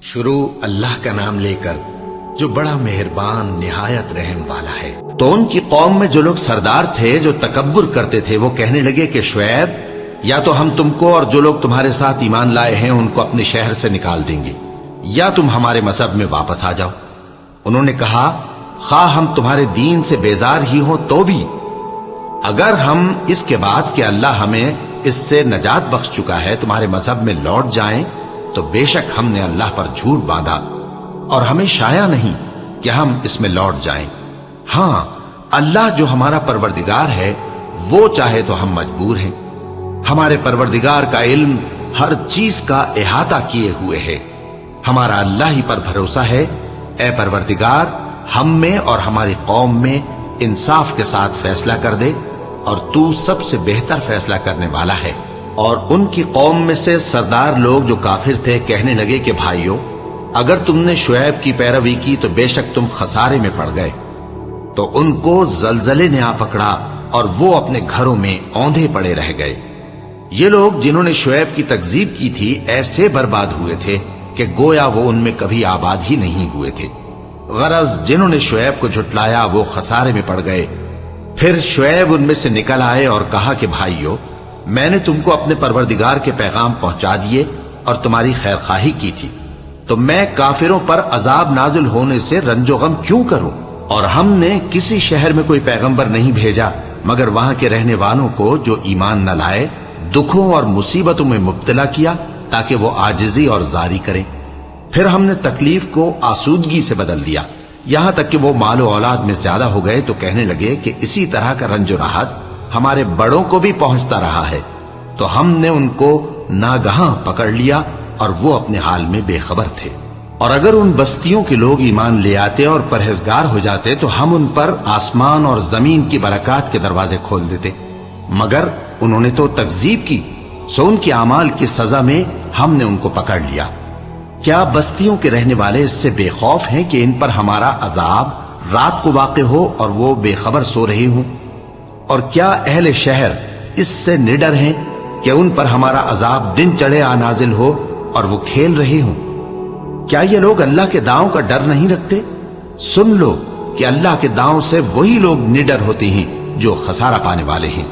شروع اللہ کا نام لے کر جو بڑا مہربان نہایت رحم والا ہے۔ تو ان کی قوم میں جو لوگ سردار تھے جو تکبر کرتے تھے وہ کہنے لگے کہ شعیب یا تو ہم تم کو اور جو لوگ تمہارے ساتھ ایمان لائے ہیں ان کو اپنے شہر سے نکال دیں گے یا تم ہمارے مذہب میں واپس آ جاؤ۔ انہوں نے کہا خواہ ہم تمہارے دین سے بیزار ہی ہوں تو بھی اگر ہم اس کے بعد کہ اللہ ہمیں اس سے نجات بخش چکا ہے تمہارے مذہب میں لوٹ جائیں تو بے شک ہم نے اللہ پر جھوٹ باندھا اور ہمیں شایع نہیں کہ ہم اس میں لوٹ جائیں۔ ہاں اللہ جو ہمارا پروردگار ہے وہ چاہے تو ہم مجبور ہیں۔ ہمارے پروردگار کا علم ہر چیز کا احاطہ کیے ہوئے ہے۔ ہمارا اللہ ہی پر بھروسہ ہے۔ اے پروردگار ہم میں اور ہماری قوم میں انصاف کے ساتھ فیصلہ کر دے اور تو سب سے بہتر فیصلہ کرنے والا ہے۔ اور ان کی قوم میں سے سردار لوگ جو کافر تھے کہنے لگے کہ بھائیو اگر تم نے شعیب کی پیروی کی تو بے شک تم خسارے میں پڑ گئے۔ تو ان کو زلزلے نے آ پکڑا اور وہ اپنے گھروں میں اوندھے پڑے رہ گئے۔ یہ لوگ جنہوں نے شعیب کی تکذیب کی تھی ایسے برباد ہوئے تھے کہ گویا وہ ان میں کبھی آباد ہی نہیں ہوئے تھے۔ غرض جنہوں نے شعیب کو جھٹلایا وہ خسارے میں پڑ گئے۔ پھر شعیب ان میں سے نکل آئے اور کہا کہ بھائیو میں نے تم کو اپنے پروردگار کے پیغام پہنچا دیے اور تمہاری خیر خواہی کی تھی، تو میں کافروں پر عذاب نازل ہونے سے رنج و غم کیوں کروں؟ اور ہم نے کسی شہر میں کوئی پیغمبر نہیں بھیجا مگر وہاں کے رہنے والوں کو جو ایمان نہ لائے دکھوں اور مصیبتوں میں مبتلا کیا تاکہ وہ عاجزی اور زاری کریں۔ پھر ہم نے تکلیف کو آسودگی سے بدل دیا یہاں تک کہ وہ مال و اولاد میں زیادہ ہو گئے تو کہنے لگے کہ اسی طرح کا رنج و راحت ہمارے بڑوں کو بھی پہنچتا رہا ہے۔ تو ہم نے ان کو ناگہاں پکڑ لیا اور وہ اپنے حال میں بے خبر تھے۔ اور اگر ان بستیوں کے لوگ ایمان لے آتے اور پرہیزگار ہو جاتے تو ہم ان پر آسمان اور زمین کی برکات کے دروازے کھول دیتے، مگر انہوں نے تو تکذیب کی، سو ان کے اعمال کی سزا میں ہم نے ان کو پکڑ لیا۔ کیا بستیوں کے رہنے والے اس سے بے خوف ہیں کہ ان پر ہمارا عذاب رات کو واقع ہو اور وہ بے خبر سو رہے ہوں؟ اور کیا اہل شہر اس سے نڈر ہیں کہ ان پر ہمارا عذاب دن چڑھے آ نازل ہو اور وہ کھیل رہے ہوں؟ کیا یہ لوگ اللہ کے داؤں کا ڈر نہیں رکھتے؟ سن لو کہ اللہ کے داؤں سے وہی لوگ نڈر ہوتے ہیں جو خسارہ پانے والے ہیں۔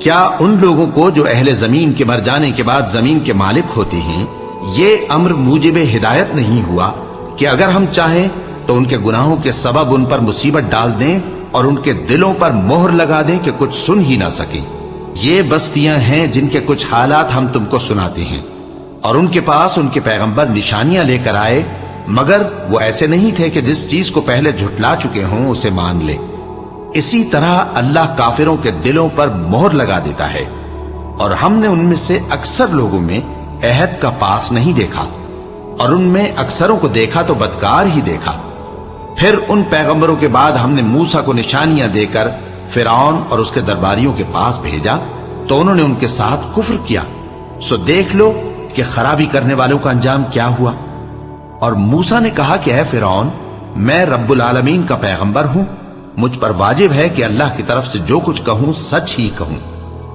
کیا ان لوگوں کو جو اہل زمین کے مر جانے کے بعد زمین کے مالک ہوتے ہیں یہ امر موجب ہدایت نہیں ہوا کہ اگر ہم چاہیں تو ان کے گناہوں کے سبب ان پر مصیبت ڈال دیں اور ان کے دلوں پر مہر لگا دیں کہ کچھ سن ہی نہ سکیں؟ یہ بستیاں ہیں جن کے کچھ حالات ہم تم کو سناتے ہیں، اور ان کے پاس ان کے پیغمبر نشانیاں لے کر آئے مگر وہ ایسے نہیں تھے کہ جس چیز کو پہلے جھٹلا چکے ہوں اسے مان لے۔ اسی طرح اللہ کافروں کے دلوں پر مہر لگا دیتا ہے، اور ہم نے ان میں سے اکثر لوگوں میں عہد کا پاس نہیں دیکھا اور ان میں اکثروں کو دیکھا تو بدکار ہی دیکھا۔ پھر ان پیغمبروں کے بعد ہم نے موسیٰ کو نشانیاں دے کر فرعون اور اس کے درباریوں کے پاس بھیجا تو انہوں نے ان کے ساتھ کفر کیا، سو دیکھ لو کہ خرابی کرنے والوں کا انجام کیا ہوا۔ اور موسیٰ نے کہا کہ اے فرعون میں رب العالمین کا پیغمبر ہوں، مجھ پر واجب ہے کہ اللہ کی طرف سے جو کچھ کہوں سچ ہی کہوں۔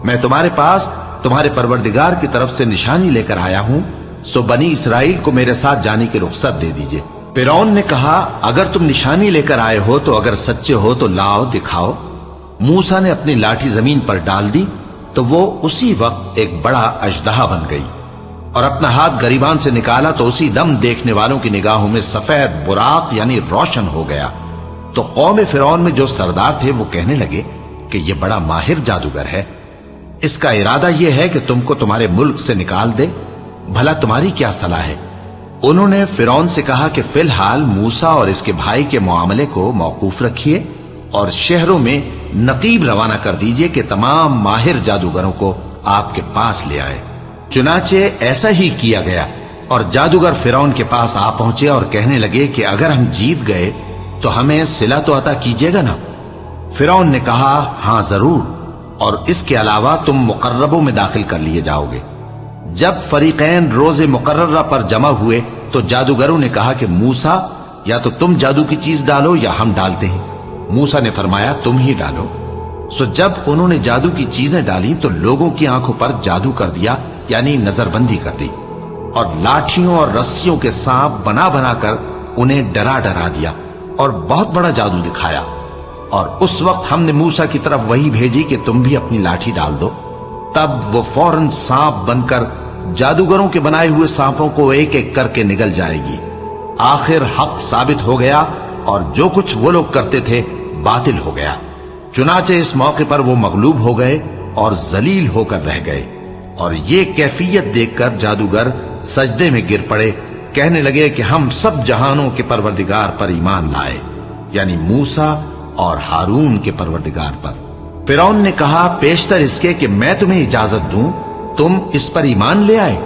میں تمہارے پاس تمہارے پروردگار کی طرف سے نشانی لے کر آیا ہوں، سو بنی اسرائیل کو میرے ساتھ جانے کی رخصت دے دیجئے۔ فرعون نے کہا اگر تم نشانی لے کر آئے ہو تو اگر سچے ہو تو لاؤ دکھاؤ۔ موسیٰ نے اپنی لاٹھی زمین پر ڈال دی تو وہ اسی وقت ایک بڑا اژدہا بن گئی، اور اپنا ہاتھ گریبان سے نکالا تو اسی دم دیکھنے والوں کی نگاہوں میں سفید براق یعنی روشن ہو گیا۔ تو قوم فرعون میں جو سردار تھے وہ کہنے لگے کہ یہ بڑا ماہر جادوگر ہے، اس کا ارادہ یہ ہے کہ تم کو تمہارے ملک سے نکال دے، بھلا تمہاری کیا صلاح ہے؟ انہوں نے فرعون سے کہا کہ فی الحال موسیٰ اور اس کے بھائی کے معاملے کو موقوف رکھیے اور شہروں میں نقیب روانہ کر دیجئے کہ تمام ماہر جادوگروں کو آپ کے پاس لے آئے۔ چنانچہ ایسا ہی کیا گیا، اور جادوگر فرعون کے پاس آ پہنچے اور کہنے لگے کہ اگر ہم جیت گئے تو ہمیں صلہ تو عطا کیجیے گا نا؟ فرعون نے کہا ہاں ضرور، اور اس کے علاوہ تم مقربوں میں داخل کر لیے جاؤ گے۔ جب فریقین روز مقررہ پر جمع ہوئے تو جادوگروں نے کہا کہ موسیٰ یا تو تم جادو کی چیز ڈالو یا ہم ڈالتے ہیں۔ موسیٰ نے فرمایا تم ہی ڈالو۔ سو جب انہوں نے جادو کی چیزیں ڈالی تو لوگوں کی آنکھوں پر جادو کر دیا یعنی نظر بندی کر دی، और लाठियों और रस्सियों के सांप बना बना कर उन्हें डरा डरा दिया और बहुत बड़ा जादू दिखाया। और उस वक्त हमने मूसा की तरफ वही भेजी कि तुम भी अपनी लाठी डाल दो। तब वो फौरन सांप बनकर जादूगरों के बनाए हुए सांपों को एक एक करके निगल जाएगी। आखिर हक साबित हो गया और जो कुछ वो लोग करते थे बातिल हो गया। चुनाचे इस मौके पर वो मगलूब हो गए और जलील होकर रह गए। और ये कैफियत देखकर जादूगर सजदे में गिर पड़े, कहने लगे कि हम सब जहानों के परवरदिगार पर ईमान लाए, यानी मूसा और हारून के परवरदिगार पर। फिरौन ने कहा, पेशतर इसके कि मैं तुम्हें इजाजत दूं, तुम इस पर ईमान ले आए।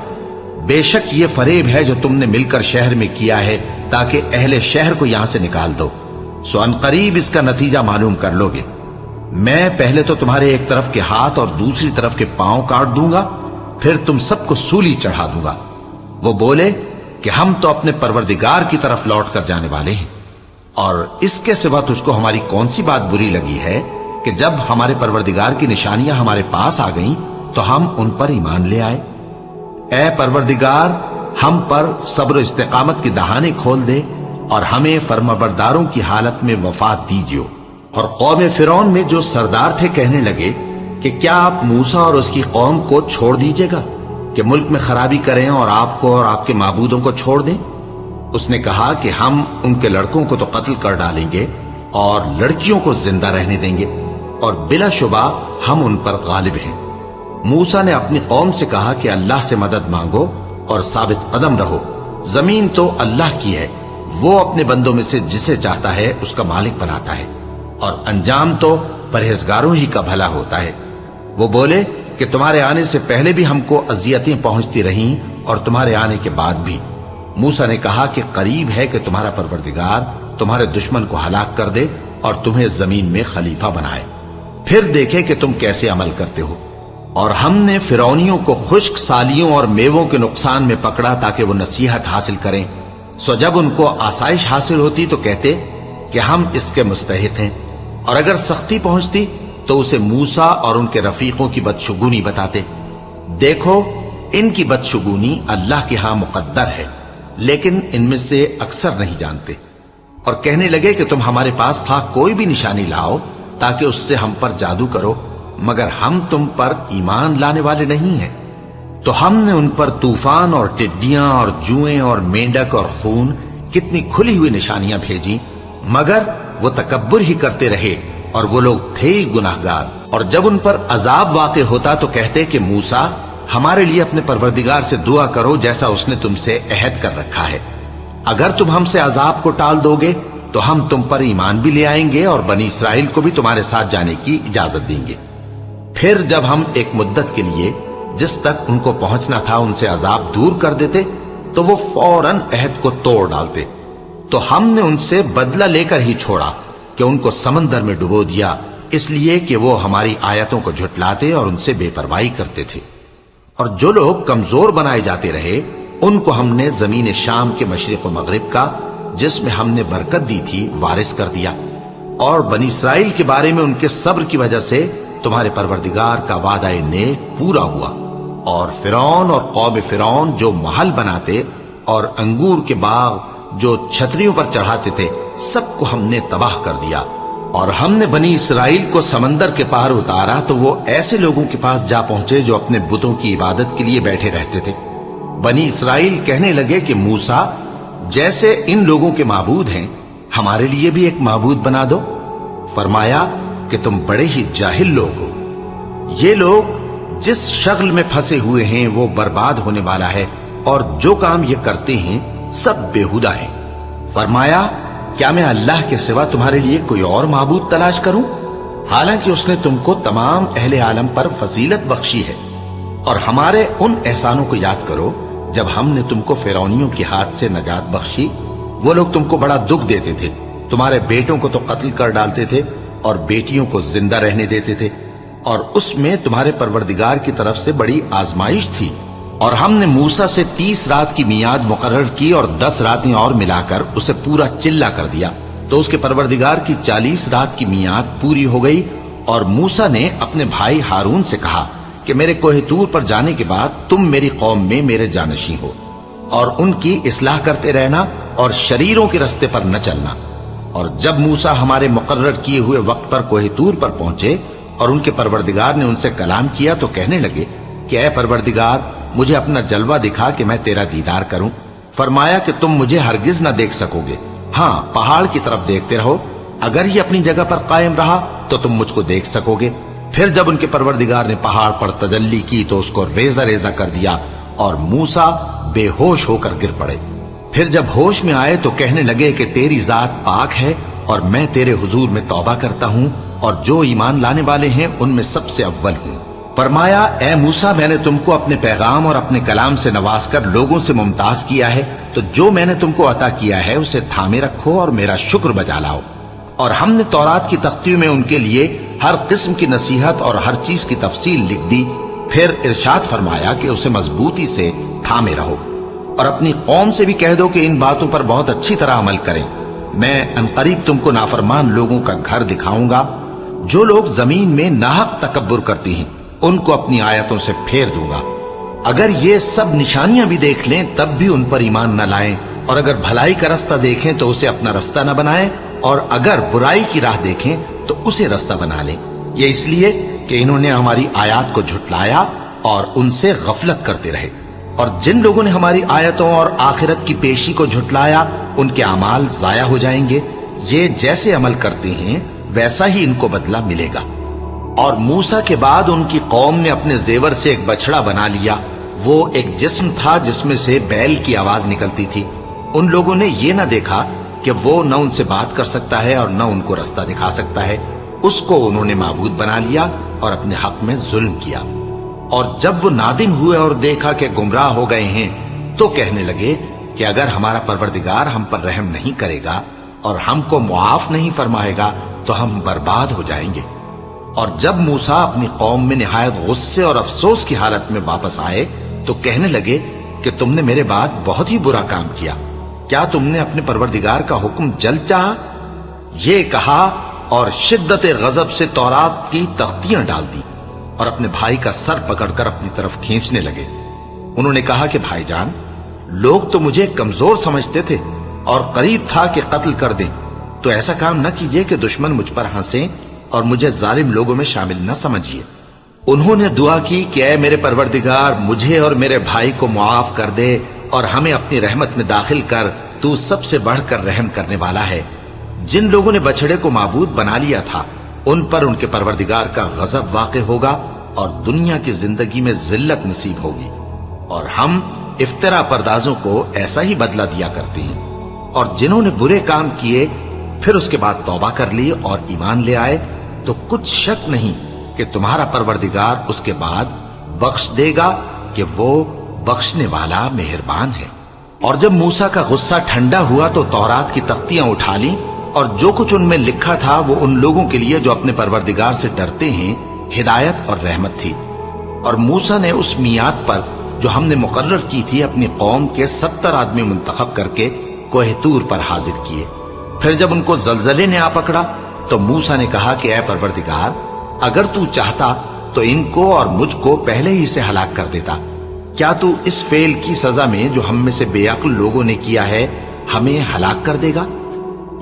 बेशक ये फरेब है जो तुमने मिलकर शहर में किया है ताकि अहले शहर को यहां से निकाल दो। सो अनकरीब इसका नतीजा मालूम कर लोगे। मैं पहले तो तुम्हारे एक तरफ के हाथ और दूसरी तरफ के पांव काट दूंगा, फिर तुम सबको सूली चढ़ा दूंगा। वो बोले कि हम तो अपने परवरदिगार की तरफ लौट कर जाने वाले हैं, और इसके सिवा तुझको हमारी कौन सी बात बुरी लगी है कि जब हमारे परवरदिगार की निशानियां हमारे पास आ गईं तो हम उन पर ईमान ले आए। ऐ परवरदिगार, हम पर सब्र इस्तिकामत की दहाने खोल दे और हमें फर्माबरदारों की हालत में वफात दीजिए। और कौम फिरौन में जो सरदार थे कहने लगे कि क्या आप मूसा और उसकी कौम को छोड़ दीजिएगा कि मुल्क में खराबी करें और आपको और आपके माबूदों को छोड़ दें। उसने कहा कि हम उनके लड़कों को तो कत्ल कर डालेंगे और लड़कियों को जिंदा रहने देंगे, और बिलाशुबा हम उन पर गालिब हैं। मूसा ने अपनी कौम से कहा कि अल्लाह से मदद मांगो और साबित कदम रहो। जमीन तो अल्लाह की है, वो अपने बंदों में से जिसे चाहता है उसका मालिक बनाता है, और अंजाम तो परहेजगारों ही का भला होता है। वो बोले कि तुम्हारे आने से पहले भी हमको अजियतें पहुंचती रहीं और तुम्हारे आने के बाद भी। मूसा ने कहा कि करीब है कि तुम्हारा परवरदिगार तुम्हारे दुश्मन को हलाक कर दे और तुम्हें जमीन में खलीफा बनाए, फिर देखे कि तुम कैसे अमल करते हो। और हमने फिरौनियों को खुश्क सालियों और मेवों के नुकसान में पकड़ा ताकि वो नसीहत हासिल करें। सो जब उनको आसाइश हासिल होती तो कहते कि हम इसके मुस्तहिक हैं, और अगर सख्ती पहुंचती तो उसे मूसा और उनके रफीकों की बदशुगुनी बताते। देखो, इनकी बदशुगुनी अल्लाह के यहां मुकद्दर है, लेकिन इनमें से अक्सर नहीं जानते। और कहने लगे कि तुम हमारे पास खा कोई भी निशानी लाओ ताकि उससे हम पर जादू करो, मगर हम तुम पर ईमान लाने वाले नहीं हैं। तो हमने उन पर तूफान और टिड्डियां और जुएं और मेंढक और खून कितनी खुली हुई निशानियां भेजी, मगर वो तकब्बुर ही करते रहे और वो लोग थे ही गुनाहगार। और जब उन पर अजाब वाक़े होता तो कहते कि मूसा, हमारे लिए अपने परवरदिगार से दुआ करो जैसा उसने तुमसे अहद कर रखा है। अगर तुम हमसे अजाब को टाल दोगे तो हम तुम पर ईमान भी ले आएंगे और बनी इसराइल को भी तुम्हारे साथ जाने की इजाजत देंगे। फिर जब हम एक मुद्दत के लिए जिस तक उनको पहुंचना था उनसे अजाब दूर कर देते तो वो फौरन अहद को तोड़ डालते। तो हमने उनसे बदला लेकर ही छोड़ा कि उनको समंदर में डुबो दिया, इसलिए कि वो हमारी आयतों को झुटलाते और उनसे बेपरवाही करते थे। और जो लोग कमजोर बनाए जाते रहे उनको हमने जमीन शाम के मशरिक व मगरिब का, जिसमें हमने बरकत दी थी, वारिस कर दिया। और बनी इसराइल के बारे में उनके सब्र की वजह से तुम्हारे परवरदिगार का वादा नेक पूरा हुआ। और फिरौन और कौम फिरौन जो महल बनाते और अंगूर के बाग जो छतरियों पर चढ़ाते थे, सबको हमने तबाह कर दिया। और हमने बनी इसराइल को समंदर के पार उतारा तो वो ऐसे लोगों के पास जा पहुंचे जो अपने बुतों की इबादत के लिए बैठे रहते थे। बनी इसराइल कहने लगे कि मूसा, जैसे इन लोगों के माबूद हैं, हमारे लिए भी एक माबूद बना दो। फरमाया कि तुम बड़े ही जाहिल लोग हो। ये लोग जिस शगल में फंसे हुए हैं वो बर्बाद होने वाला है, और जो काम ये करते हैं सब बेहुदा है। फरमाया, क्या मैं अल्लाह के सिवा तुम्हारे लिए कोई और माबूद तलाश करूं? हालांकि उसने तुमको तमाम अहले आलम पर फजीलत बख्शी है। और हमारे उन एहसानों को याद करो जब हमने तुमको फिरौनियों के हाथ से नजात बख्शी। वो लोग तुमको बड़ा दुख देते थे, तुम्हारे बेटों को तो कत्ल कर डालते थे और बेटियों को जिंदा रहने देते थे, और उसमें तुम्हारे परवरदिगार की तरफ से बड़ी आजमाइश थी। और हमने मूसा से 30 रात की मियाद मुकर्रर की और 10 रातें और मिलाकर उसे पूरा चिल्ला कर दिया। तो उसके परवरदिगार की 40 रात की मियाद पूरी हो गई। और मूसा ने अपने भाई हारून से कहा कि मेरे कोहे तूर पर जाने के बाद तुम मेरी कौम में मेरे जानशी हो, और उनकी इस्लाह करते रहना और शरीरों के रस्ते पर न चलना। और जब मूसा हमारे मुकर्रर किए हुए वक्त पर कोहे तूर पर पहुंचे और उनके परवरदिगार ने उनसे कलाम किया तो कहने लगे कि ऐ परवरदिगार, मुझे अपना जलवा दिखा कि मैं तेरा दीदार करूं। फरमाया कि तुम मुझे हरगिज ना देख सकोगे, हाँ पहाड़ की तरफ देखते रहो, अगर ये अपनी जगह पर कायम रहा तो तुम मुझको देख सकोगे। फिर जब उनके परवरदिगार ने पहाड़ पर तजल्ली की तो उसको रेजा रेजा कर दिया और मूसा बेहोश होकर गिर पड़े। फिर जब होश में आए तो कहने लगे कि तेरी जात पाक है और मैं तेरे हुजूर में तौबा करता हूं और जो ईमान लाने वाले हैं उनमें सबसे अव्वल हूं। फरमाया, ए मूसा, मैंने तुमको अपने पैगाम और अपने कलाम से नवाज कर लोगों से मुमताज किया है, तो जो मैंने तुमको अता किया है उसे थामे रखो और मेरा शुक्र बजा लाओ। और हमने तौरात की तख्तियों में उनके लिए हर किस्म की नसीहत और हर चीज की तफसील लिख दी। फिर इरशाद फरमाया कि उसे मजबूती से थामे रहो और अपनी कौम से भी कह दो कि इन बातों पर बहुत अच्छी तरह अमल करें। मैं अनकरीब तुमको नाफरमान लोगों का घर दिखाऊंगा। जो लोग जमीन में नाहक तकब्बुर करती हैं उनको अपनी आयतों से फेर दूंगा। अगर ये सब निशानियां भी देख लें तब भी उन पर ईमान न लाएं, और अगर भलाई का रास्ता देखें तो उसे अपना रास्ता न बनाएं, और अगर बुराई की राह देखें तो उसे रास्ता बना लें। ये इसलिए कि इन्होंने हमारी आयत को झुटलाया और उनसे गफलत करते रहे। और जिन लोगों ने हमारी आयतों और आखिरत की पेशी को झुटलाया उनके अमाल जाया हो जाएंगे। ये जैसे अमल करते हैं वैसा ही इनको बदला मिलेगा। और मूसा के बाद उनकी कौम ने अपने जेवर से एक बछड़ा बना लिया। वो एक जिस्म था जिसमें से बैल की आवाज निकलती थी। उन लोगों ने ये ना देखा कि वो न उनसे बात कर सकता है और न उनको रास्ता दिखा सकता है। उसको उन्होंने माबूद बना लिया और अपने हक में जुल्म किया। और जब वो नादिम हुए और देखा कि गुमराह हो गए हैं तो कहने लगे कि अगर हमारा परवरदिगार हम पर रहम नहीं करेगा और हमको मुआफ नहीं फरमाएगा तो हम बर्बाद हो जाएंगे। और जब मूसा अपनी कौम में निहायत गुस्से और अफसोस की हालत में वापस आए तो कहने लगे कि तुमने मेरे बाद बहुत ही बुरा काम किया। क्या तुमने अपने परवरदिगार का हुक्म जल्द चाहा? ये कहा और शिद्दत गजब से तौरात की तख्तियां डाल दी और अपने भाई का सर पकड़कर अपनी तरफ खींचने लगे। उन्होंने कहा कि भाईजान, लोग तो मुझे कमजोर समझते थे और करीब था कि कत्ल कर दें, तो ऐसा काम न कीजिए कि दुश्मन मुझ पर हंसे और मुझे जालिम लोगों में शामिल न समझिए। उन्होंने दुआ की कि ऐ मेरे परवरदिगार, मुझे और मेरे भाई को मुआफ कर दे और हमें अपनी रहमत में दाखिल कर, तू सबसे बढ़कर रहम करने वाला है। जिन लोगों ने बछड़े को माबूद बना लिया था उन पर उनके परवरदिगार का गजब वाक़े होगा और दुनिया की जिंदगी में जिल्लत नसीब होगी। और हम इफ्तरा परदाजों को ऐसा ही बदला दिया करते हैं। और जिन्होंने बुरे काम किए फिर उसके बाद तौबा कर ली और ईमान ले आए तो कुछ शक नहीं कि तुम्हारा परवरदिगार उसके बाद बख्श देगा कि वो बख्शने वाला मेहरबान है। और जब मूसा का गुस्सा ठंडा हुआ तो तौरात की तख्तियां उठा ली और जो कुछ उनमें लिखा था वो उन लोगों के लिए जो अपने परवरदिगार से डरते हैं हिदायत और रहमत थी। और मूसा ने उस मियाद पर जो हमने मुकर्रर की थी अपनी कौम के 70 आदमी मुंतखब करके कोहे तूर पर हाजिर किए। फिर जब उनको जलजले ने आ पकड़ा तो मूसा ने कहा कि ऐ परवरदिगार, अगर तू चाहता तो इनको और मुझको पहले ही से हलाक कर देता। क्या तू इस फेल की सजा में जो हम में से बेअक्ल लोगों ने किया है हमें हलाक कर देगा?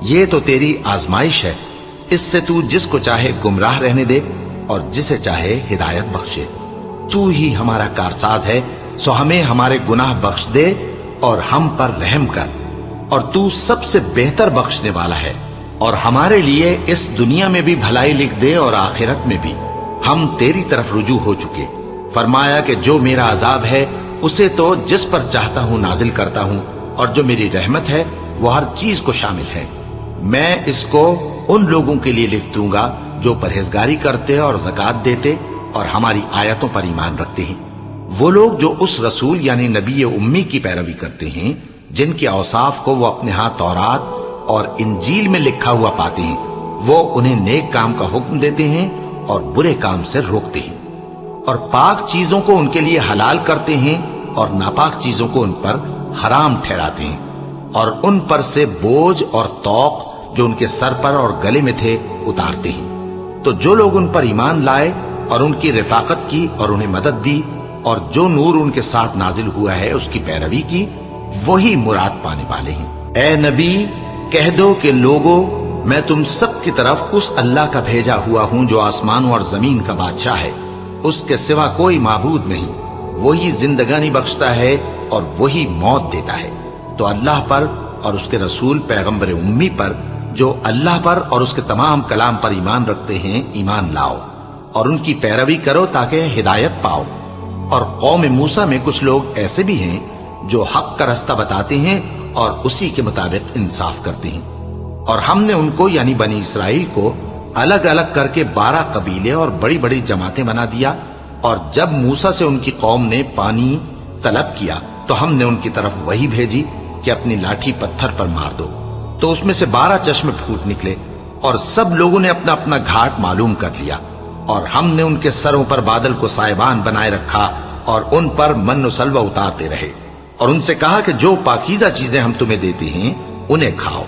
ये तो तेरी आजमाइश है, इससे तू जिसको चाहे गुमराह रहने दे और जिसे चाहे हिदायत बख्शे। तू ही हमारा कारसाज है, सो हमें हमारे गुनाह बख्श दे और हम पर रहम कर। और तू सबसे बेहतर बख्शने वाला है। और हमारे लिए इस दुनिया में भी भलाई लिख दे और आखिरत में भी। हम तेरी तरफ रुजू हो चुके। फरमाया कि जो मेरा अजाब है उसे तो जिस पर चाहता हूं नाजिल करता हूं, और जो मेरी रहमत है वो हर चीज को शामिल है। मैं इसको उन लोगों के लिए लिख दूंगा जो परहेजगारी करते और ज़कात देते और हमारी आयतों पर ईमान रखते हैं। वो लोग जो उस रसूल यानी नबी उम्मी की पैरवी करते हैं जिनके औसाफ को वो अपने हाथ तौरात और इंजील में लिखा हुआ पाते हैं, वो उन्हें नेक काम का हुक्म देते हैं और बुरे काम से रोकते हैं, और पाक चीजों को उनके लिए हलाल करते हैं और नापाक चीजों को उन पर हराम ठहराते हैं, और उन पर से बोझ और तौक जो उनके सर पर और गले में थे उतारते हैं। तो जो लोग उन पर ईमान लाए और उनकी रिफाकत की और उन्हें मदद दी और जो नूर उनके साथ नाजिल हुआ है उसकी पैरवी की, वही मुराद पाने वाले हैं। ए नबी, कह दो कि लोगों, मैं तुम सब की तरफ उस अल्लाह का भेजा हुआ हूं जो आसमानों और जमीन का बादशाह है। उसके सिवा कोई माबूद नहीं। वही जिंदगानी बख्शता है और वही मौत देता है। तो अल्लाह पर और उसके रसूल पैगंबर उम्मी पर, जो अल्लाह पर और उसके तमाम कलाम पर ईमान रखते हैं, ईमान लाओ और उनकी पैरवी करो ताकि हिदायत पाओ। और कौम मूसा में कुछ लोग ऐसे भी हैं जो हक का रास्ता बताते हैं और उसी के मुताबिक इंसाफ करते हैं। और हमने उनको यानी बनी इसराइल को अलग अलग करके 12 कबीले और बड़ी बड़ी जमातें बना दिया। और जब मूसा से उनकी कौम ने पानी तलब किया तो हमने उनकी तरफ वही भेजी कि अपनी लाठी पत्थर पर मार दो। तो उसमें से 12 चश्मे फूट निकले और सब लोगों ने अपना अपना घाट मालूम कर लिया। और हमने उनके सरों पर बादल को साइबान बनाए रखा और उन पर मन सलवा उतारते रहे और उनसे कहा कि जो पाकीज़ा चीजें हम तुम्हें देते हैं उन्हें खाओ।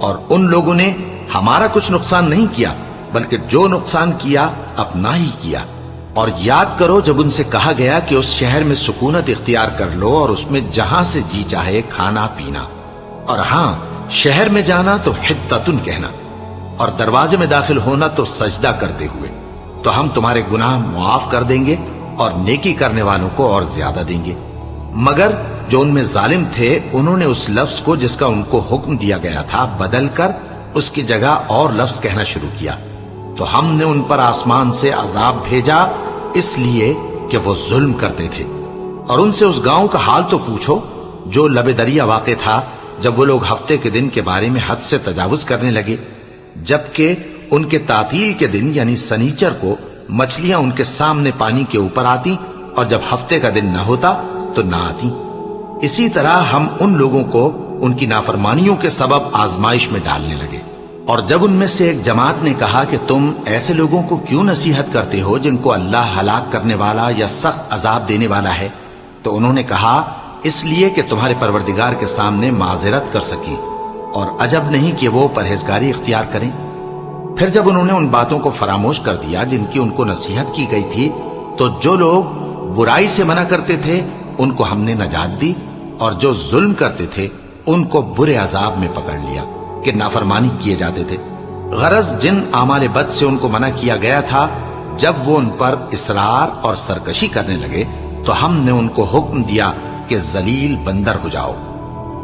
और उन लोगों ने हमारा कुछ नुकसान नहीं किया, बल्कि जो नुकसान किया अपना ही किया। और याद करो जब उनसे कहा गया कि उस शहर में सुकूनत इख्तियार कर लो और उसमें जहां से जी चाहे खाना पीना, और हां, शहर में जाना तो हिद्दतुन कहना और दरवाजे में दाखिल होना तो सजदा करते हुए, तो हम तुम्हारे गुनाह मुआफ कर देंगे और नेकी करने वालों को और ज्यादा देंगे। मगर जो उनमें जालिम थे, उन्होंने उस लफ्ज को जिसका उनको हुक्म दिया गया था बदल कर उसकी जगह और लफ्ज कहना शुरू किया। तो हमने उन पर आसमान से अजाब भेजा इसलिए कि वो जुल्म करते थे। और उनसे उस गांव का हाल तो पूछो जो लबे दरिया वाक़े था, जब वो लोग हफ्ते के दिन के बारे में हद से तजावुज करने लगे, जबकि उनके तातील के दिन यानी सनीचर को मछलियां उनके सामने पानी के ऊपर आती और जब हफ्ते का दिन न होता तो ना आती। इसी तरह हम उन लोगों को उनकी नाफरमानियों के सबब आजमाइश में डालने लगे। और जब उनमें से एक जमात ने कहा कि तुम ऐसे लोगों को क्यों नसीहत करते हो जिनको अल्लाह हलाक करने वाला या सख्त अजाब देने वाला है, तो उन्होंने कहा इसलिए कि तुम्हारे परवरदिगार के सामने माजरत कर सकी और अजब नहीं कि वो परहेजगारी इख्तियार करें। फिर जब उन्होंने उन बातों को फरामोश कर दिया जिनकी उनको नसीहत की गई थी, तो जो लोग बुराई से मना करते थे उनको हमने नजात दी और जो जुल्म करते थे उनको बुरे अजाब में पकड़ लिया कि नाफरमानी किए जाते थे। गरज जिन आमाल बद से उनको मना किया गया था, जब वो उन पर इसरार और सरकशी करने लगे तो हमने उनको हुक्म दिया कि जलील बंदर हो जाओ।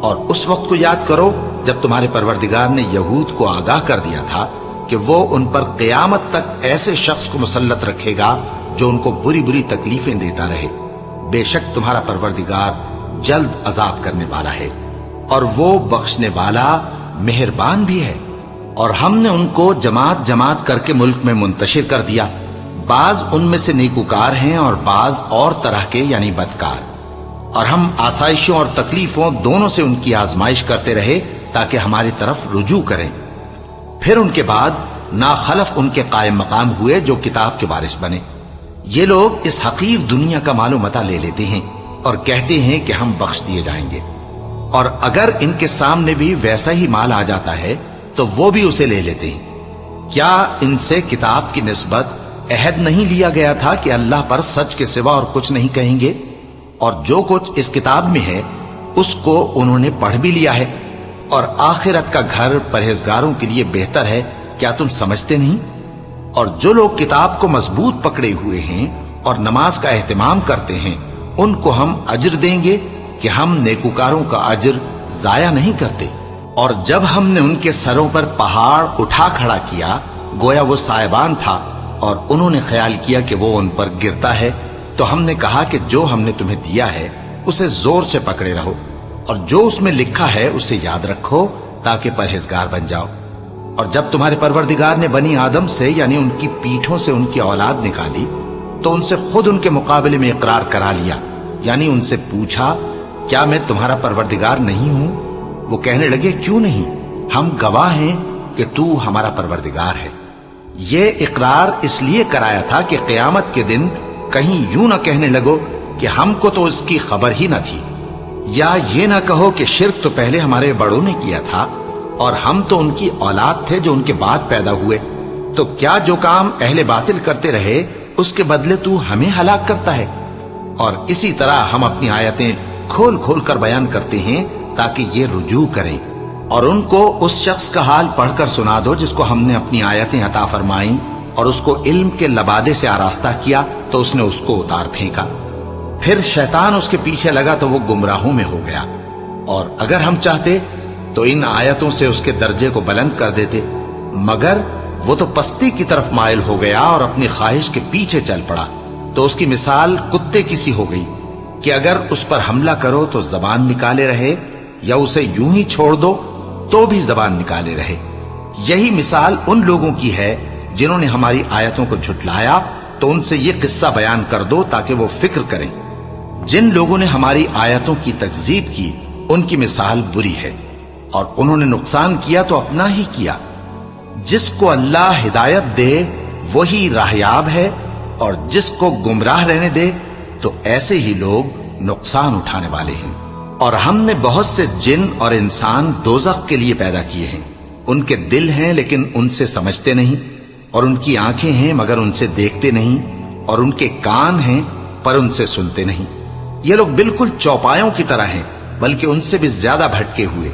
और उस वक्त को याद करो जब तुम्हारे परवरदिगार ने यहूद को आगाह कर दिया था कि वो उन पर क़यामत तक ऐसे शख्स को मुसल्लत रखेगा जो उनको बुरी बुरी तकलीफें देता रहे। बेशक तुम्हारा परवरदिगार जल्द अजाब करने वाला है और वो बख्शने वाला मेहरबान भी है। और हमने उनको जमात जमात करके मुल्क में मुंतशिर कर दिया। बाज उनमें से नेकुकार हैं और बाज और तरह के यानी बदकार। और हम आसाइशों और तकलीफों दोनों से उनकी आजमाइश करते रहे ताकि हमारी तरफ रुजू करें। फिर उनके बाद नाखलफ उनके कायम मकाम हुए जो किताब के वारिस बने। ये लोग इस हकीर दुनिया का मालो मता ले लेते हैं और कहते हैं कि हम बख्श दिए जाएंगे। और अगर इनके सामने भी वैसा ही माल आ जाता है तो वो भी उसे ले लेते हैं। क्या इनसे किताब की निस्बत अहद नहीं लिया गया था कि अल्लाह पर सच के सिवा और कुछ नहीं कहेंगे? और जो कुछ इस किताब में है उसको उन्होंने पढ़ भी लिया है और आखिरत का घर परहेजगारों के लिए बेहतर है। क्या तुम समझते नहीं? और जो लोग किताब को मजबूत पकड़े हुए हैं और नमाज का एहतमाम करते हैं उनको हम अजर देंगे कि हम नेकुकारों का अजर जाया नहीं करते। और जब हमने उनके सरों पर पहाड़ उठा खड़ा किया गोया वो साइबान था और उन्होंने ख्याल किया कि वो उन पर गिरता है, तो हमने कहा कि जो हमने तुम्हें दिया है उसे जोर से पकड़े रहो और जो उसमें लिखा है उसे याद रखो ताकि परहेजगार बन जाओ। और जब तुम्हारे परवरदिगार ने बनी आदम से यानी उनकी पीठों से उनकी औलाद निकाली तो उनसे खुद उनके मुकाबले में इकरार करा लिया, यानी उनसे पूछा क्या मैं तुम्हारा परवरदिगार नहीं हूं? वो कहने लगे क्यों नहीं, हम गवाह हैं कि तू हमारा परवरदिगार है। ये इकरार इसलिए कराया था कि क़यामत के दिन कहीं यूं ना कहने लगो कि हमको तो इसकी खबर ही न थी, या ये ना कहो कि शिर्क तो पहले हमारे बड़ों ने किया था और हम तो उनकी औलाद थे जो उनके बाद पैदा हुए। तो क्या जो काम अहले बातिल करते रहे उसके बदले तू हमें हलाक करता है? और इसी तरह हम अपनी आयतें खोल खोल कर बयान करते हैं ताकि ये रुजू करें। और उनको उस शख्स का हाल पढ़कर सुना दो जिसको हमने अपनी आयतें अता फरमाई और उसको इल्म के लबादे से आरास्ता किया तो उसने उसको उतार फेंका। फिर शैतान उसके पीछे लगा तो वो गुमराहों में हो गया। और अगर हम चाहते तो इन आयतों से उसके दर्जे को बुलंद कर देते, मगर वो तो पस्ती की तरफ माइल हो गया और अपनी ख्वाहिश के पीछे चल पड़ा। तो उसकी मिसाल कुत्ते की सी हो गई कि अगर उस पर हमला करो तो जबान निकाले रहे, या उसे यूं ही छोड़ दो तो भी जबान निकाले रहे। यही मिसाल उन लोगों की है जिन्होंने हमारी आयतों को झुटलाया, तो उनसे यह किस्सा बयान कर दो ताकि वो फिक्र करें। जिन लोगों ने हमारी आयतों की तकजीब की उनकी मिसाल बुरी है, और उन्होंने नुकसान किया तो अपना ही किया। जिसको अल्लाह हिदायत दे वही राहयाब है, और जिसको गुमराह रहने दे तो ऐसे ही लोग नुकसान उठाने वाले हैं। और हमने बहुत से जिन और इंसान दोज़ख के लिए पैदा किए हैं। उनके दिल हैं लेकिन उनसे समझते नहीं, और उनकी आंखें हैं मगर उनसे देखते नहीं, और उनके कान हैं पर उनसे सुनते नहीं। ये लोग बिल्कुल चौपायों की तरह हैं, बल्कि उनसे भी ज्यादा भटके हुए।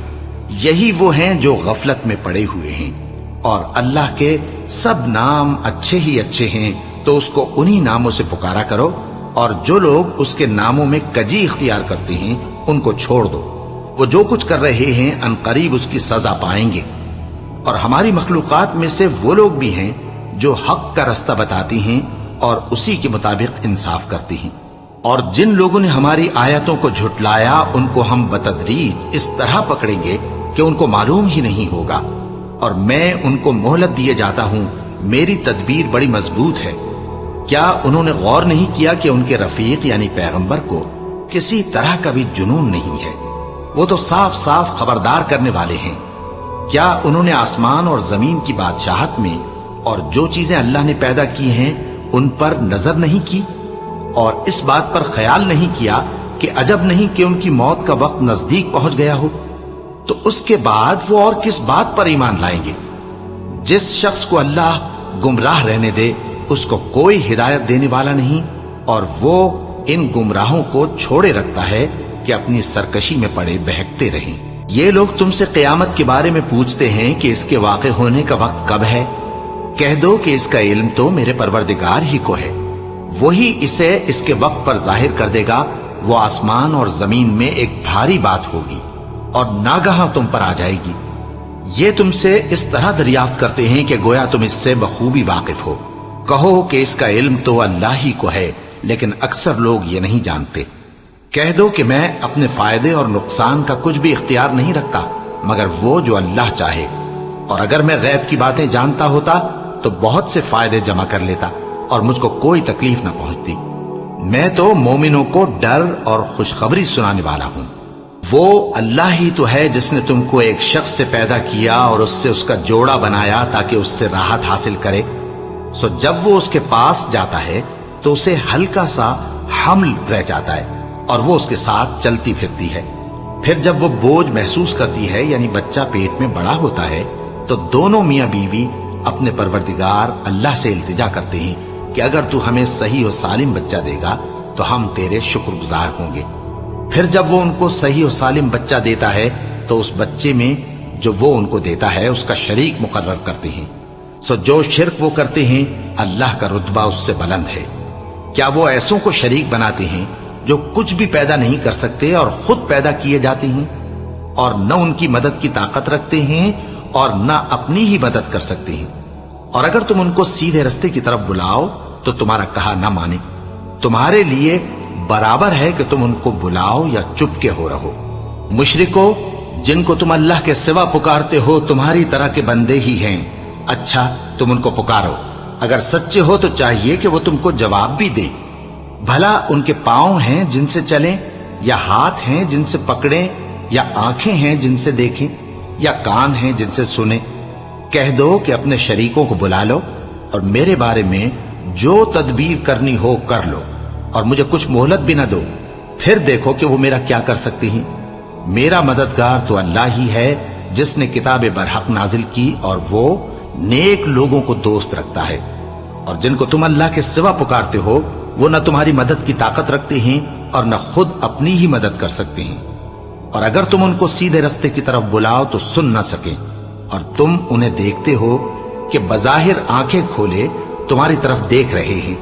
यही वो हैं जो गफलत में पड़े हुए हैं। और अल्लाह के सब नाम अच्छे ही अच्छे हैं, तो उसको उन्हीं नामों से पुकारा करो। और जो लोग उसके नामों में कजी इख्तियार करते हैं उनको छोड़ दो। वो जो कुछ कर रहे हैं अनकरीब उसकी सजा पाएंगे। और हमारी मखलूकात में से वो लोग भी हैं जो हक का रास्ता बताती हैं और उसी के मुताबिक इंसाफ करती हैं। और जिन लोगों ने हमारी आयतों को झुटलाया उनको हम बतदरीज इस तरह पकड़ेंगे कि उनको मालूम ही नहीं होगा। और मैं उनको मोहलत दिए जाता हूं, मेरी तदबीर बड़ी मजबूत है। क्या उन्होंने गौर नहीं किया कि उनके रफीक यानी पैगंबर को किसी तरह का भी जुनून नहीं है? वो तो साफ साफ खबरदार करने वाले हैं। क्या उन्होंने आसमान और जमीन की बादशाहत में और जो चीजें अल्लाह ने पैदा की हैं उन पर नजर नहीं की, और इस बात पर ख्याल नहीं किया कि अजब नहीं कि उनकी मौत का वक्त नजदीक पहुंच गया हो? तो उसके बाद वो और किस बात पर ईमान लाएंगे? जिस शख्स को अल्लाह गुमराह रहने दे उसको कोई हिदायत देने वाला नहीं, और वो इन गुमराहों को छोड़े रखता है कि अपनी सरकशी में पड़े बहकते रहें। ये लोग तुमसे क़यामत के बारे में पूछते हैं कि इसके वाक़े होने का वक्त कब है। कह दो कि इसका इल्म तो मेरे परवरदिगार ही को है, वही इसे इसके वक्त पर जाहिर कर देगा। वो आसमान और जमीन में एक भारी बात होगी और नागहां तुम पर आ जाएगी। ये तुमसे इस तरह दरियाफ्त करते हैं कि गोया तुम इससे बखूबी वाकिफ हो। कहो कि इसका इल्म तो अल्लाह ही को है, लेकिन अक्सर लोग ये नहीं जानते। कह दो कि मैं अपने फायदे और नुकसान का कुछ भी इख्तियार नहीं रखता मगर वो जो अल्लाह चाहे, और अगर मैं गैब की बातें जानता होता तो बहुत से फायदे जमा कर लेता और मुझको कोई तकलीफ ना पहुंचती। मैं तो मोमिनों को डर और खुशखबरी सुनाने वाला हूं। वो अल्लाह ही तो है जिसने तुमको एक शख्स से पैदा किया और उससे उसका जोड़ा बनाया ताकि उससे राहत हासिल करे। सो जब वो उसके पास जाता है तो उसे हल्का सा हमल रह जाता है और वो उसके साथ चलती फिरती है। फिर जब वो बोझ महसूस करती है यानी बच्चा पेट में बड़ा होता है तो दोनों मियां बीवी अपने परवरदिगार अल्लाह से इल्तिजा करते हैं कि अगर तू हमें सही और सालिम बच्चा देगा तो हम तेरे शुक्रगुजार होंगे। फिर जब वो उनको सही और सालिम बच्चा देता है तो उस बच्चे में जो वो उनको देता है उसका शरीक मुकर्रर करते हैं। सो जो शिर्क वो करते हैं अल्लाह का रुतबा उससे बुलंद है। क्या वो ऐसों को शरीक बनाते हैं जो कुछ भी पैदा नहीं कर सकते और खुद पैदा किए जाते हैं और न उनकी मदद की ताकत रखते हैं और न अपनी ही मदद कर सकते हैं? और अगर तुम उनको सीधे रास्ते की तरफ बुलाओ तो तुम्हारा कहा ना माने। तुम्हारे लिए बराबर है कि तुम उनको बुलाओ या चुपके हो रहो। मुशरिको, जिनको तुम अल्लाह के सिवा पुकारते हो तुम्हारी तरह के बंदे ही हैं। अच्छा, तुम उनको पुकारो। अगर सच्चे हो तो चाहिए कि वो तुमको जवाब भी दे। भला उनके पांव हैं जिनसे चलें, या हाथ हैं जिनसे पकड़ें, या आंखें हैं जिनसे देखें, या कान हैं जिनसे सुने? कह दो कि अपने शरीकों को बुला लो और मेरे बारे में जो तदबीर करनी हो कर लो और मुझे कुछ मोहलत भी ना दो। फिर देखो कि वो मेरा क्या कर सकती हैं। मेरा मददगार तो अल्लाह ही है जिसने किताब बरहक नाजिल की और वो नेक लोगों को दोस्त रखता है। और जिनको तुम अल्लाह के सिवा पुकारते हो वो न तुम्हारी मदद की ताकत रखते हैं اور نہ خود اپنی ہی مدد کر سکتے ہیں، اور اگر تم ان کو سیدھے رستے کی طرف بلاؤ تو سن نہ سکیں، اور تم انہیں دیکھتے ہو کہ بظاہر آنکھیں کھولے تمہاری طرف دیکھ رہے ہیں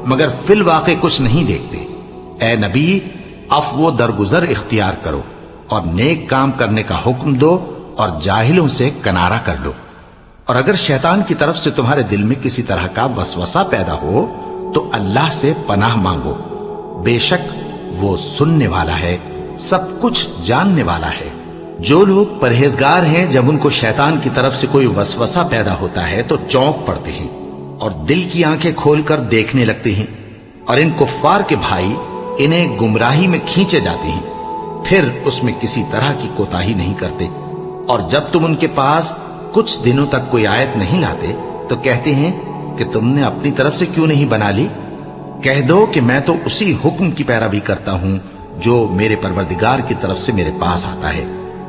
مگر فی الواقع کچھ نہیں دیکھتے۔ اے نبی، عفو و درگزر اختیار کرو اور نیک کام کرنے کا حکم دو اور جاہلوں سے کنارہ کر لو۔ اور اگر شیطان کی طرف سے تمہارے دل میں کسی طرح کا وسوسہ پیدا ہو تو اللہ سے پناہ مانگو، بے شک وہ سننے والا ہے، سب کچھ جاننے والا ہے۔ جو لوگ پرہیزگار ہیں جب ان کو شیطان کی طرف سے کوئی وسوسہ پیدا ہوتا ہے تو چونک پڑتے ہیں اور دل کی آنکھیں کھول کر دیکھنے لگتے ہیں، اور ان کفار کے بھائی انہیں گمراہی میں کھینچے جاتے ہیں، پھر اس میں کسی طرح کی کوتاہی نہیں کرتے، اور جب تم ان کے پاس کچھ دنوں تک کوئی آیت نہیں لاتے تو کہتے ہیں کہ تم نے اپنی طرف سے کیوں نہیں بنا لی؟ کہہ دو کہ میں تو اسی حکم کی پیروی کرتا ہوں جو میرے پروردگار کی طرف سے میرے پاس آتا ہے۔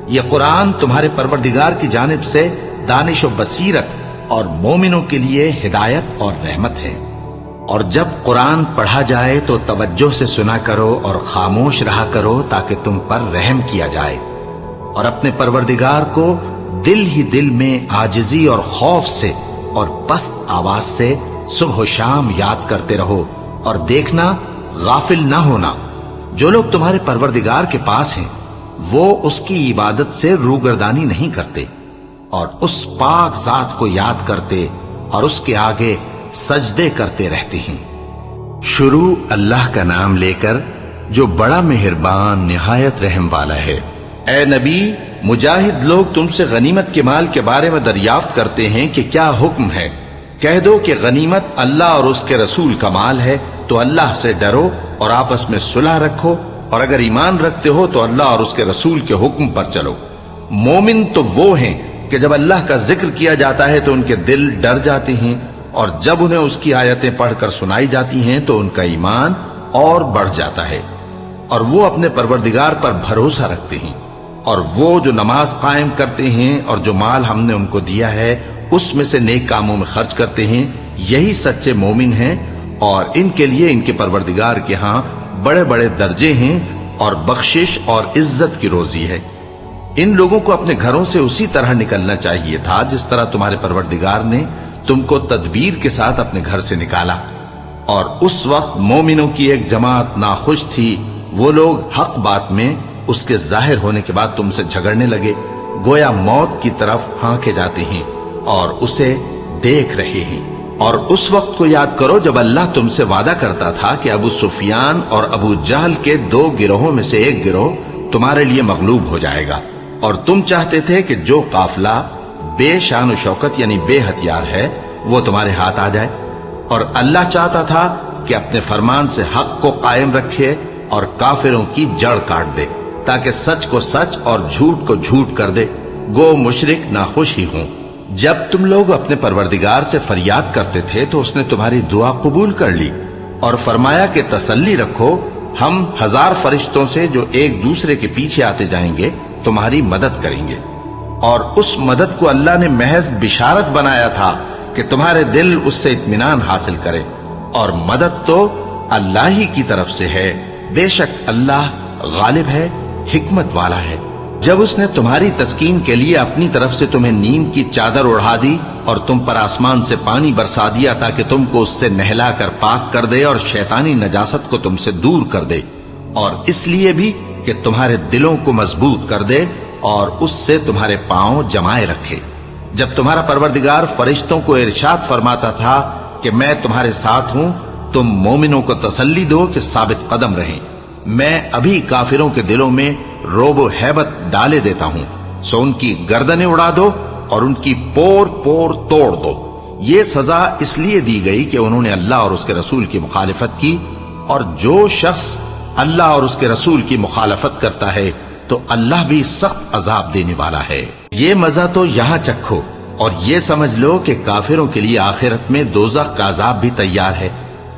یہ قرآن تمہارے پروردگار کی جانب سے دانش و بصیرت اور مومنوں کے لیے ہدایت اور رحمت ہے۔ اور جب قرآن پڑھا جائے تو توجہ سے سنا کرو اور خاموش رہا کرو تاکہ تم پر رحم کیا جائے، اور اپنے پروردگار کو دل ہی دل میں عاجزی اور خوف سے اور پست آواز سے صبح و شام یاد کرتے رہو، اور دیکھنا غافل نہ ہونا۔ جو لوگ تمہارے پروردگار کے پاس ہیں وہ اس کی عبادت سے روگردانی نہیں کرتے، اور اس پاک ذات کو یاد کرتے اور اس کے آگے سجدے کرتے رہتے ہیں۔ شروع اللہ کا نام لے کر جو بڑا مہربان نہایت رحم والا ہے۔ اے نبی، مجاہد لوگ تم سے غنیمت کے مال کے بارے میں دریافت کرتے ہیں کہ کیا حکم ہے۔ کہہ دو کہ غنیمت اللہ اور اس کے رسول کا مال ہے، تو اللہ سے ڈرو اور آپس میں صلح رکھو، اور اگر ایمان رکھتے ہو تو اللہ اور اس کے رسول کے حکم پر چلو۔ مومن تو وہ ہیں کہ جب اللہ کا ذکر کیا جاتا ہے تو ان کے دل ڈر جاتے ہیں، اور جب انہیں اس کی آیتیں پڑھ کر سنائی جاتی ہیں تو ان کا ایمان اور بڑھ جاتا ہے، اور وہ اپنے پروردگار پر بھروسہ رکھتے ہیں، اور وہ جو نماز قائم کرتے ہیں اور جو مال ہم نے ان کو دیا ہے اس میں سے نیک کاموں میں خرچ کرتے ہیں، یہی سچے مومن ہیں، اور ان کے لیے ان کے پروردگار کے ہاں بڑے بڑے درجے ہیں اور بخشش اور عزت کی روزی ہے۔ ان لوگوں کو اپنے گھروں سے اسی طرح نکلنا چاہیے تھا جس طرح تمہارے پروردگار نے تم کو تدبیر کے ساتھ اپنے گھر سے نکالا، اور اس وقت مومنوں کی ایک جماعت ناخوش تھی، وہ لوگ حق بات میں اس کے ظاہر ہونے کے بعد تم سے جھگڑنے لگے، گویا موت کی طرف ہانکے جاتے ہیں اور اسے دیکھ رہے ہیں۔ اور اس وقت کو یاد کرو جب اللہ تم سے وعدہ کرتا تھا کہ ابو سفیان اور ابو جہل کے 2 گروہوں میں سے ایک گروہ تمہارے لیے مغلوب ہو جائے گا، اور تم چاہتے تھے کہ جو قافلہ بے شان و شوکت یعنی بے ہتھیار ہے وہ تمہارے ہاتھ آ جائے، اور اللہ چاہتا تھا کہ اپنے فرمان سے حق کو قائم رکھے اور کافروں کی جڑ کاٹ دے، تاکہ سچ کو سچ اور جھوٹ کو جھوٹ کر دے، گو مشرک ناخوش ہی ہوں۔ جب تم لوگ اپنے پروردگار سے فریاد کرتے تھے تو اس نے تمہاری دعا قبول کر لی اور فرمایا کہ تسلی رکھو، ہم 1000 فرشتوں سے جو ایک دوسرے کے پیچھے آتے جائیں گے تمہاری مدد کریں گے۔ اور اس مدد کو اللہ نے محض بشارت بنایا تھا کہ تمہارے دل اس سے اطمینان حاصل کرے، اور مدد تو اللہ ہی کی طرف سے ہے، بے شک اللہ غالب ہے، حکمت والا ہے۔ جب اس نے تمہاری تسکین کے لیے اپنی طرف سے تمہیں نیند کی چادر اڑا دی اور تم پر آسمان سے پانی برسا دیا تاکہ تم کو اس سے نہلا کر پاک کر دے اور شیطانی نجاست کو تم سے دور کر دے، اور اس لیے بھی کہ تمہارے دلوں کو مضبوط کر دے اور اس سے تمہارے پاؤں جمائے رکھے۔ جب تمہارا پروردگار فرشتوں کو ارشاد فرماتا تھا کہ میں تمہارے ساتھ ہوں، تم مومنوں کو تسلی دو کہ ثابت قدم رہیں، میں ابھی کافروں کے دلوں میں روب و ہیبت ڈالے دیتا ہوں، سو ان کی گردنیں اڑا دو اور ان کی پور پور توڑ دو۔ یہ سزا اس لیے دی گئی کہ انہوں نے اللہ اور اس کے رسول کی مخالفت کی، اور جو شخص اللہ اور اس کے رسول کی مخالفت کرتا ہے تو اللہ بھی سخت عذاب دینے والا ہے۔ یہ مزہ تو یہاں چکھو، اور یہ سمجھ لو کہ کافروں کے لیے آخرت میں دوزخ کا عذاب بھی تیار ہے۔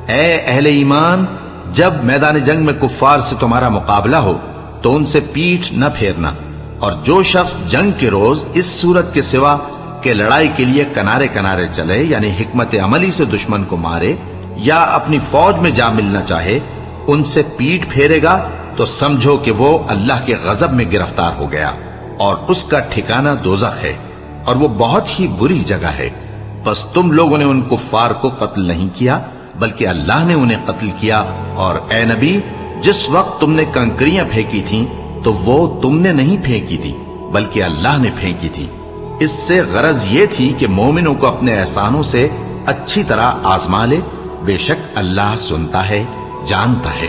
اے اہل ایمان، جب میدان جنگ میں کفار سے تمہارا مقابلہ ہو تو ان سے پیٹھ نہ پھیرنا، اور جو شخص جنگ کے روز اس صورت کے سوا کہ لڑائی کے لیے کنارے کنارے چلے، یعنی حکمت عملی سے دشمن کو مارے یا اپنی فوج میں جا ملنا چاہے، ان سے پیٹ پھیرے گا تو سمجھو کہ وہ اللہ کے غضب میں گرفتار ہو گیا اور اس کا ٹھکانہ دوزخ ہے اور وہ بہت ہی بری جگہ ہے۔ بس تم لوگوں نے ان کفار کو قتل نہیں کیا بلکہ اللہ نے انہیں قتل کیا، اور اے نبی جس وقت تم نے کنکریاں پھینکی تھیں تو وہ تم نے نہیں پھینکی تھی بلکہ اللہ نے پھینکی تھی۔ اس سے غرض یہ تھی کہ مومنوں کو اپنے احسانوں سے اچھی طرح آزما لے، بے شک اللہ سنتا ہے، جانتا ہے۔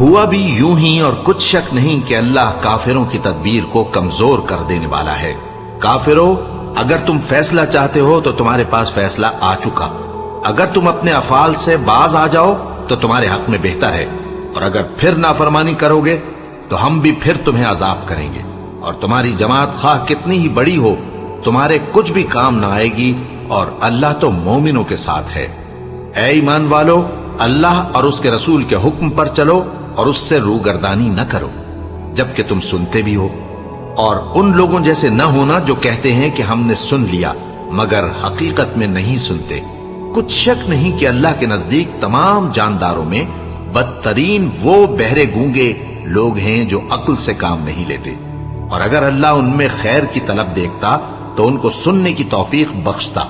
ہوا بھی یوں ہی، اور کچھ شک نہیں کہ اللہ کافروں کی تدبیر کو کمزور کر دینے والا ہے۔ کافروں، اگر تم فیصلہ چاہتے ہو تو تمہارے پاس فیصلہ آ چکا، اگر تم اپنے افعال سے باز آ جاؤ تو تمہارے حق میں بہتر ہے، اور اگر پھر نافرمانی کرو گے تو ہم بھی پھر تمہیں عذاب کریں گے، اور تمہاری جماعت خواہ کتنی ہی بڑی ہو تمہارے کچھ بھی کام نہ آئے گی، اور اللہ تو مومنوں کے ساتھ ہے۔ اے ایمان والو، اللہ اور اس کے رسول کے حکم پر چلو اور اس سے روگردانی نہ کرو جبکہ تم سنتے بھی ہو، اور ان لوگوں جیسے نہ ہونا جو کہتے ہیں کہ ہم نے سن لیا مگر حقیقت میں نہیں سنتے۔ کچھ شک نہیں کہ اللہ کے نزدیک تمام جانداروں میں بدترین وہ بہرے گونگے لوگ ہیں جو عقل سے کام نہیں لیتے، اور اگر اللہ ان میں خیر کی طلب دیکھتا تو ان کو سننے کی توفیق بخشتا،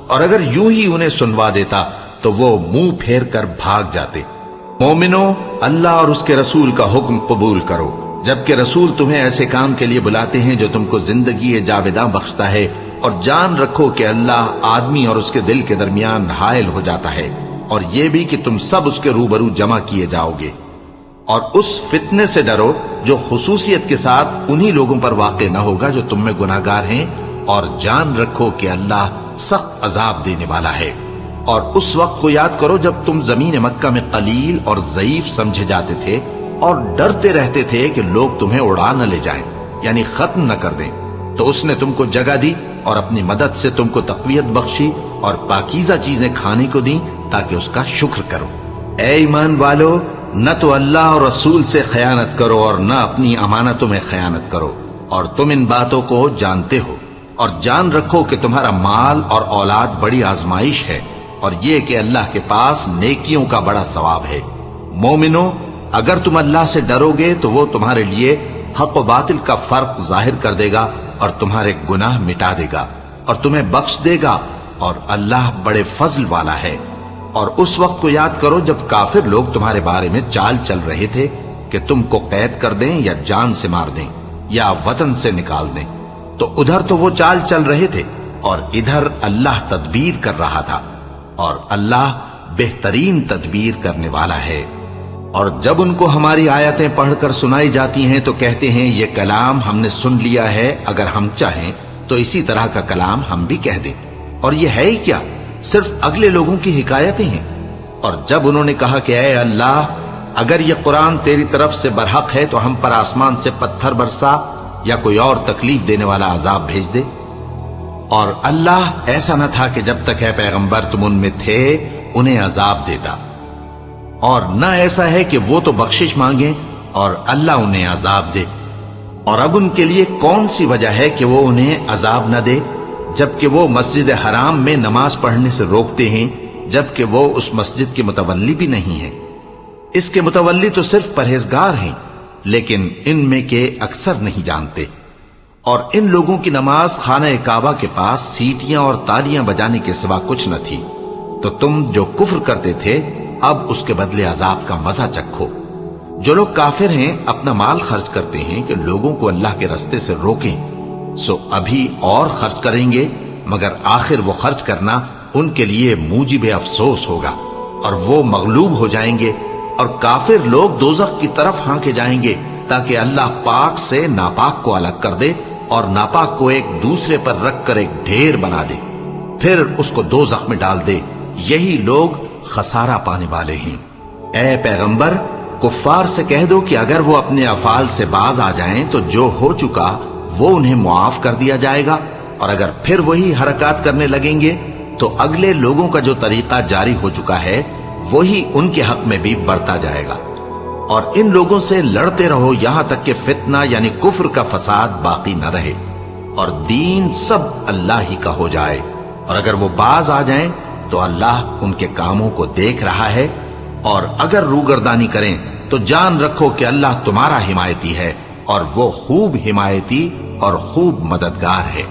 اور اگر یوں ہی انہیں سنوا دیتا تو وہ منہ پھیر کر بھاگ جاتے۔ مومنوں، اللہ اور اس کے رسول کا حکم قبول کرو جبکہ رسول تمہیں ایسے کام کے لیے بلاتے ہیں جو تم کو زندگی جاوداں بخشتا ہے، اور جان رکھو کہ اللہ آدمی اور اس کے دل کے درمیان حائل ہو جاتا ہے، اور یہ بھی کہ تم سب اس کے روبرو جمع کیے جاؤ گے۔ اور اس فتنے سے ڈرو جو خصوصیت کے ساتھ انہی لوگوں پر واقع نہ ہوگا جو تم میں گناہگار ہیں، اور جان رکھو کہ اللہ سخت عذاب دینے والا ہے۔ اور اس وقت کو یاد کرو جب تم زمین مکہ میں قلیل اور ضعیف سمجھے جاتے تھے اور ڈرتے رہتے تھے کہ لوگ تمہیں اڑا نہ لے جائیں، یعنی ختم نہ کر دیں، تو اس نے تم کو جگہ دی اور اپنی مدد سے تم کو تقویت بخشی اور پاکیزہ چیزیں کھانے کو دیں تاکہ اس کا شکر کرو۔ اے ایمان والو، نہ تو اللہ اور رسول سے خیانت کرو اور نہ اپنی امانتوں میں خیانت کرو، اور تم ان باتوں کو جانتے ہو، اور جان رکھو کہ تمہارا مال اور اولاد بڑی آزمائش ہے، اور یہ کہ اللہ کے پاس نیکیوں کا بڑا ثواب ہے۔ مومنو، اگر تم اللہ سے ڈرو گے تو وہ تمہارے لیے حق و باطل کا فرق ظاہر کر دے گا اور تمہارے گناہ مٹا دے گا اور تمہیں بخش دے گا، اور اللہ بڑے فضل والا ہے۔ اور اس وقت کو یاد کرو جب کافر لوگ تمہارے بارے میں چال چل رہے تھے کہ تم کو قید کر دیں یا جان سے مار دیں یا وطن سے نکال دیں، تو ادھر تو وہ چال چل رہے تھے اور ادھر اللہ تدبیر کر رہا تھا، اور اللہ بہترین تدبیر کرنے والا ہے۔ اور جب ان کو ہماری آیتیں پڑھ کر سنائی جاتی ہیں تو کہتے ہیں یہ کلام ہم نے سن لیا ہے، اگر ہم چاہیں تو اسی طرح کا کلام ہم بھی کہہ دیں، اور یہ ہے ہی کیا، صرف اگلے لوگوں کی حکایتیں ہیں۔ اور جب انہوں نے کہا کہ اے اللہ، اگر یہ قرآن تیری طرف سے برحق ہے تو ہم پر آسمان سے پتھر برسا یا کوئی اور تکلیف دینے والا عذاب بھیج دے۔ اور اللہ ایسا نہ تھا کہ جب تک اے پیغمبر تم ان میں تھے انہیں عذاب دیتا، اور نہ ایسا ہے کہ وہ تو بخشش مانگیں اور اللہ انہیں عذاب دے۔ اور اب ان کے لیے کون سی وجہ ہے کہ وہ انہیں عذاب نہ دے، جبکہ وہ مسجد حرام میں نماز پڑھنے سے روکتے ہیں، جبکہ وہ اس مسجد کے متولی بھی نہیں ہیں۔ اس کے متولی تو صرف پرہیزگار ہیں، لیکن ان میں کے اکثر نہیں جانتے۔ اور ان لوگوں کی نماز خانہ کعبہ کے پاس سیٹیاں اور تالیاں بجانے کے سوا کچھ نہ تھی، تو تم جو کفر کرتے تھے اب اس کے بدلے عذاب کا مزہ چکھو۔ جو لوگ کافر ہیں اپنا مال خرچ کرتے ہیں کہ لوگوں کو اللہ کے راستے سے روکیں، سو ابھی اور خرچ کریں گے، مگر آخر وہ خرچ کرنا ان کے لیے موجب افسوس ہوگا، اور وہ مغلوب ہو جائیں گے، اور کافر لوگ دوزخ کی طرف ہانکے جائیں گے تاکہ اللہ پاک سے ناپاک کو الگ کر دے اور ناپاک کو ایک دوسرے پر رکھ کر ایک ڈھیر بنا دے، پھر اس کو دوزخ میں ڈال دے۔ یہی لوگ خسارہ پانے والے ہیں۔ اے پیغمبر، کفار سے کہہ دو کہ اگر وہ اپنے افعال سے باز آ جائیں تو جو ہو چکا وہ انہیں معاف کر دیا جائے گا، اور اگر پھر وہی حرکات کرنے لگیں گے تو اگلے لوگوں کا جو طریقہ جاری ہو چکا ہے وہی ان کے حق میں بھی برتا جائے گا۔ اور ان لوگوں سے لڑتے رہو یہاں تک کہ فتنہ یعنی کفر کا فساد باقی نہ رہے اور دین سب اللہ ہی کا ہو جائے، اور اگر وہ باز آ جائیں تو اللہ ان کے کاموں کو دیکھ رہا ہے، اور اگر روگردانی کریں تو جان رکھو کہ اللہ تمہارا حمایتی ہے اور وہ خوب حمایتی اور خوب مددگار ہے۔